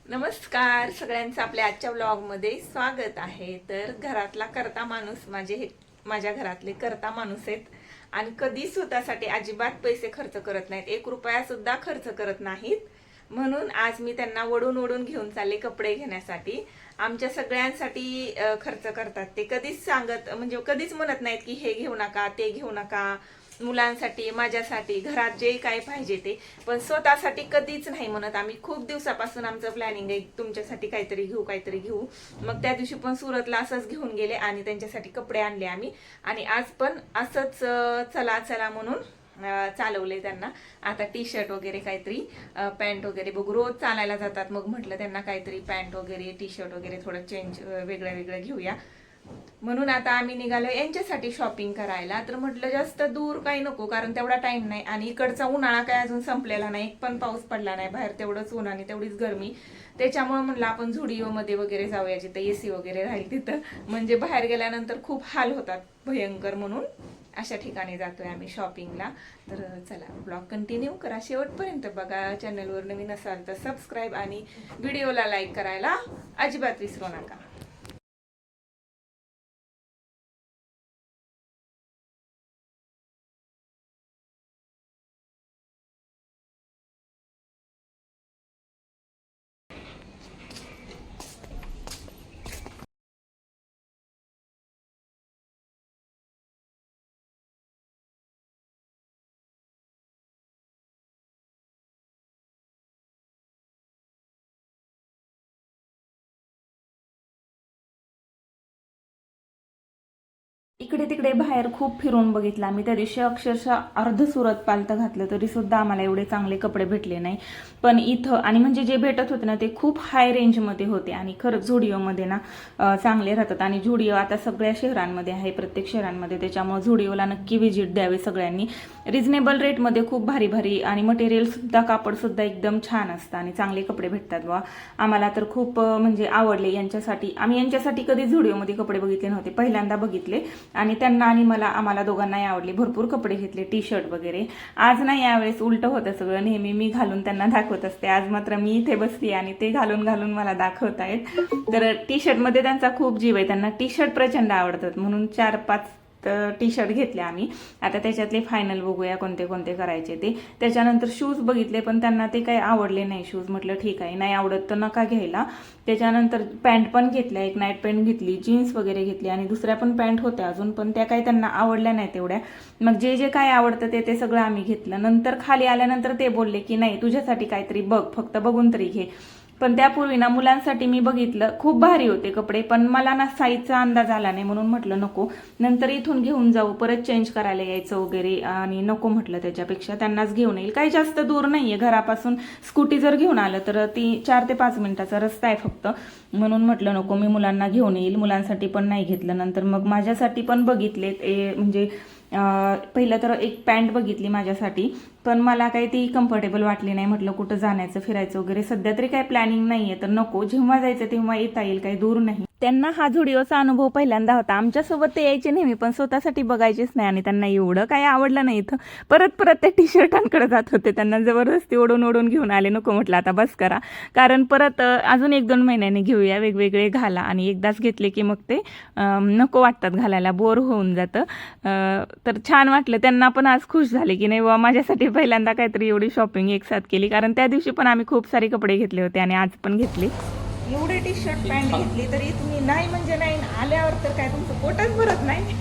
नमस्कार सगळ्यांचं आपल्या आजच्या व्लॉगमध्ये स्वागत आहे। तर घरातला करता माणूस माझ्या घरातले करता माणूस आहेत आणि कधी स्वतःसाठी अजिबात पैसे खर्च करत नाहीत, 1 रुपया सुद्धा खर्च करत नाहीत। म्हणून आज मी त्यांना वडून वडून घेऊन चालले कपडे घेण्यासाठी। आमच्या सगळ्यांसाठी खर्च करतात ते, कधीच सांगत म्हणजे कधीच म्हणत नाहीत की हे घेऊ नका ते घेऊ नका, मुलांसाठी माझ्यासाठी घरात जे काही पाहिजे ते, पण स्वतःसाठी कधीच नाही म्हणत। आम्ही खूप दिवसापासून आमचं प्लॅनिंग आहे तुमच्यासाठी काहीतरी घेऊ काहीतरी घेऊ। मग त्या दिवशी पण सुरतला असंच घेऊन गेले आणि त्यांच्यासाठी कपडे आणले आम्ही, आणि आज पण असंच चला चला म्हणून चालवले त्यांना। आता टी शर्ट वगैरे काहीतरी पॅन्ट वगैरे बघू, रोज चालायला जातात, मग म्हटलं त्यांना काहीतरी पॅन्ट वगैरे टी शर्ट वगैरे थोडं चेंज वेगळं वेगळं घेऊया। म्हणून आता आम्ही निघालो यांच्यासाठी शॉपिंग करायला। तर म्हटलं जास्त दूर काही नको, कारण तेवढा टाइम नाही आणि इकडचा उन्हाळा काय अजून संपलेला नाही, एक पण पाऊस पडला नाही बाहेर, तेवढंच ऊन आणि तेवढीच गरमी। त्याच्यामुळे म्हणलं आपण झुडिओ मध्ये वगैरे जाऊया जिथे एसी वगैरे राहील तिथं, म्हणजे बाहेर गेल्यानंतर खूप हाल होतात भयंकर, म्हणून अशा ठिकाणी जातोय आम्ही शॉपिंगला। तर चला ब्लॉग कंटिन्यू करा, शेवटपर्यंत बघा। चॅनलवर नवीन असाल तर सबस्क्राईब आणि व्हिडिओला लाईक करायला अजिबात विसरू नका। इकडे तिकडे बाहेर खूप फिरून बघितलं आम्ही, त्या दिवशी अक्षरशः अर्ध सुरत पालतं घातलं तरी सुद्धा आम्हाला एवढे चांगले कपडे भेटले नाही। पण इथं आणि म्हणजे जे भेटत होते ना ते खूप हाय रेंजमध्ये होते, आणि खरंच झुडिओमध्ये ना चांगले राहतात। आणि झुडिओ आता सगळ्या शहरांमध्ये आहे, प्रत्येक शहरांमध्ये, त्याच्यामुळे झुडिओला नक्की व्हिजिट द्यावे सगळ्यांनी। रिजनेबल रेटमध्ये खूप भारी भारी आणि मटेरियल सुद्धा, कापड सुद्धा एकदम छान असतं आणि चांगले कपडे भेटतात बा। आम्हाला तर खूप म्हणजे आवडले यांच्यासाठी। आम्ही यांच्यासाठी कधी झुडिओमध्ये कपडे बघितले नव्हते, पहिल्यांदा बघितले, आणि त्यांना आणि आम्हाला दोघांनाही आवडले। भरपूर कपडे घेतले, टी शर्ट वगैरे। आज नाही, यावेळेस उलट होतं सगळं, नेहमी मी घालून त्यांना दाखवत असते, आज मात्र मी इथे बसली आणि ते घालून घालून मला दाखवत आहेत। तर टी शर्ट मध्ये त्यांचा खूप जीव आहे, त्यांना टी शर्ट प्रचंड आवडतात, म्हणून 4-5 टी शर्ट घेतले आम्ही। आता त्याच्यातले फायनल बघूया कोणते कोणते करायचे ते। त्याच्यानंतर शूज बघितले, पण त्यांना ते काही आवडले नाही शूज, म्हटलं ठीक आहे, नाही आवडत तर नका घ्यायला। त्याच्यानंतर पॅन्ट पण घेतल्या, एक नाईट पॅन्ट घेतली, जीन्स वगैरे घेतली, आणि दुसऱ्या पण पॅन्ट होत्या अजून, पण त्या काही त्यांना आवडल्या नाही तेवढ्या। मग जे जे काय आवडतं ते सगळं आम्ही घेतलं। नंतर खाली आल्यानंतर ते बोलले की नाही, तुझ्यासाठी काहीतरी बघ, फक्त बघून तरी घे। पण त्यापूर्वी ना मुलांसाठी मी बघितलं, खूप भारी होते कपडे, पण मला ना साईजचा अंदाज आला नाही, म्हणून म्हटलं नको, नंतर इथून घेऊन जाऊ, परत चेंज करायला यायचं वगैरे, आणि नको म्हटलं, त्याच्यापेक्षा त्यांनाच घेऊन येईल। काही जास्त दूर नाहीये घरापासून, स्कूटी जर घेऊन आलं तर ती 4 ते 5 मिनिटाचा रस्ता आहे फक्त, म्हणून म्हटलं नको, मी मुलांना घेऊन येईल। मुलांसाठी पण नाही घेतलं। नंतर मग माझ्यासाठी पण बघितले, म्हणजे पहिलं तर एक पॅन्ट बघितली माझ्यासाठी, पण मला काही ती कम्फर्टेबल वाटली नाही। म्हटलं कुठं जाण्याचं फिरायचं वगैरे सध्या तरी काही प्लॅनिंग नाहीये, तर नको, जेव्हा जायचं तेव्हा येता येईल, काही दूर नाही। त्यांना हा झुडिओचा अनुभव पहिल्यांदा होता, आमच्यासोबत ते यायचे नेहमी, पण स्वतःसाठी बघायचेच नाही, आणि त्यांना एवढं काही आवडलं नाही। इथं परत परत ते टी शर्टांकडे जात होते, त्यांना जबरदस्ती ओढून ओढून घेऊन आले। नको म्हटलं आता बस करा, कारण परत अजून 1-2 महिन्यांनी घेऊया, वेगवेगळे घाला, आणि एकदाच घेतले की मग ते नको वाटतात घालायला, बोर होऊन जातं। तर छान वाटलं, त्यांना पण आज खुश झाले की नाही बाबा, माझ्यासाठी पहिल्यांदा काहीतरी एवढी शॉपिंग एक साथ केली, कारण त्या दिवशी पण आम्ही खूप सारे कपडे घेतले होते आणि आज पण घेतले। एवढे टी शर्ट पॅन्ट घेतली तरी तुम्ही नाही म्हणजे नाही, आल्यावर तर काय तुमचं पोटच भरत नाही।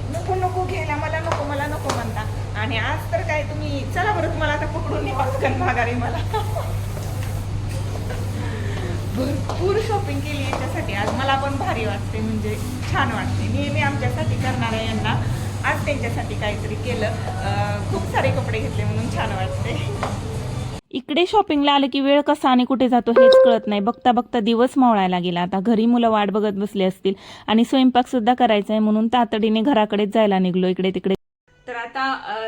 नको नको घ्यायला, मला नको मला नको म्हणता, आणि आज तर काय तुम्ही चला बरं, तुम्हाला आता पकडून पटकन माघारी। मला भरपूर शॉपिंग केली याच्यासाठी आज, मला पण भारी वाटते, म्हणजे छान वाटते। नेहमी आमच्यासाठी करणाऱ्या यांना आज त्यांच्यासाठी काहीतरी केलं, खूप सारे कपडे घेतले म्हणून छान वाटते। इकडे शॉपिंगला आलं की वेळ कसा आणि कुठे जातो हेच कळत नाही, बघता बघता दिवस मावळायला गेला। आता घरी मुलं वाट बघत बसले असतील, आणि स्वयंपाक सुद्धा करायचा आहे, म्हणून तातडीने घराकडेच जायला निघलो इकडे तिकडे। तर आता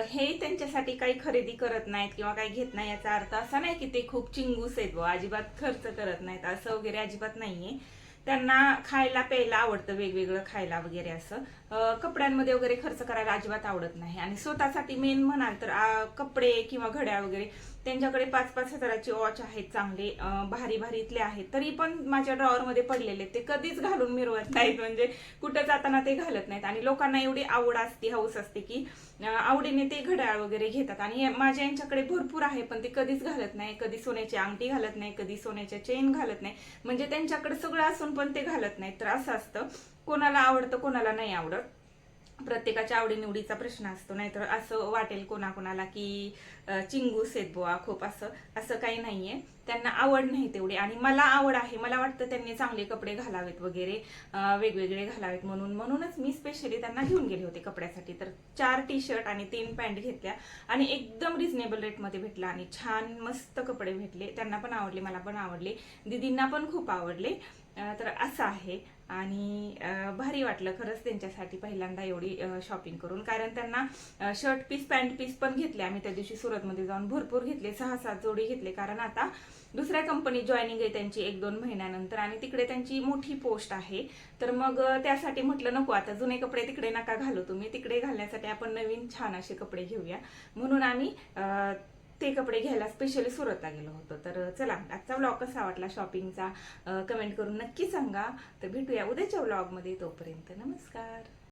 हे त्यांच्यासाठी काही खरेदी करत नाहीत किंवा काही घेत नाही, याचा अर्थ असा नाही की ते खूप चिंगूस आहेत व अजिबात खर्च करत नाहीत, असं वगैरे अजिबात नाहीये। त्यांना खायला प्यायला आवडतं, वेगवेगळं खायला वगैरे, असं कपड्यांमध्ये वगैरे खर्च करायला अजिबात आवडत नाही। आणि स्वतःसाठी मेन म्हणाल तर कपडे किंवा घड्याळ वगैरे त्यांच्याकडे 5-5 हजाराचे वॉच आहेत, चांगले भारी भारीतले आहेत, तरी पण माझ्या ड्रॉवरमध्ये पडलेले, ते कधीच घालून मिरवत नाहीत, म्हणजे कुठं जाताना ते घालत नाहीत. आणि लोकांना एवढी आवड असते, हौस असते की आवडीने ते घड्याळ वगैरे घेतात. आणि माझ्या यांच्याकडे भरपूर आहे, पण ते कधीच घालत नाही, कधी सोन्याची अंगठी घालत नाही, कधी सोन्याच्या चेन घालत नाही, म्हणजे त्यांच्याकडे सगळं असून पण ते घालत नाही. तर असं असतं, कोणाला आवडतं कोणाला नाही आवडत, प्रत्येकाच्या आवडीनिवडीचा प्रश्न असतो. नाहीतर असं वाटेल कोणाकोणाला की चिंगूस आहेत बुवा खूप, असं काही नाहीये. त्यांना आवड नाही तेवढी, आणि मला आवड आहे. मला वाटतं त्यांनी चांगले कपडे घालावेत वगैरे, वेगवेगळे घालावेत, म्हणूनच मी स्पेशली त्यांना घेऊन गेले होते कपड्यासाठी. तर 4 टी-शर्ट आणि 3 पॅन्ट घेतल्या, आणि एकदम रिझनेबल रेटमध्ये भेटला, आणि छान मस्त कपडे भेटले. त्यांना पण आवडले, मला पण आवडले, दीदींना पण खूप आवडले. तर असं आहे. आणि भारी वाटलं खरंच त्यांच्यासाठी पहिल्यांदा एवढी शॉपिंग करून, कारण त्यांना शर्ट पीस पॅन्ट पीस पण घेतले आम्ही त्या दिवशी सुरतमध्ये जाऊन, भरपूर घेतले, 6-7 जोडी घेतले. कारण आता दुसऱ्या कंपनीत जॉईनिंग आहे त्यांची 1-2 महिन्यानंतर, आणि तिकडे त्यांची मोठी पोस्ट आहे. तर मग त्यासाठी म्हटलं नको, आता जुने कपडे तिकडे नका घालू तुम्ही, तिकडे घालण्यासाठी आपण नवीन छान असे कपडे घेऊया. म्हणून आम्ही ते कपडे घ्यायला स्पेशली सुरतला गेलो होतो. तर चला, आजचा व्लॉग कसा वाटला शॉपिंगचा कमेंट करून नक्की सांगा. तर भेटूया उद्याच्या व्लॉगमध्ये, तोपर्यंत नमस्कार.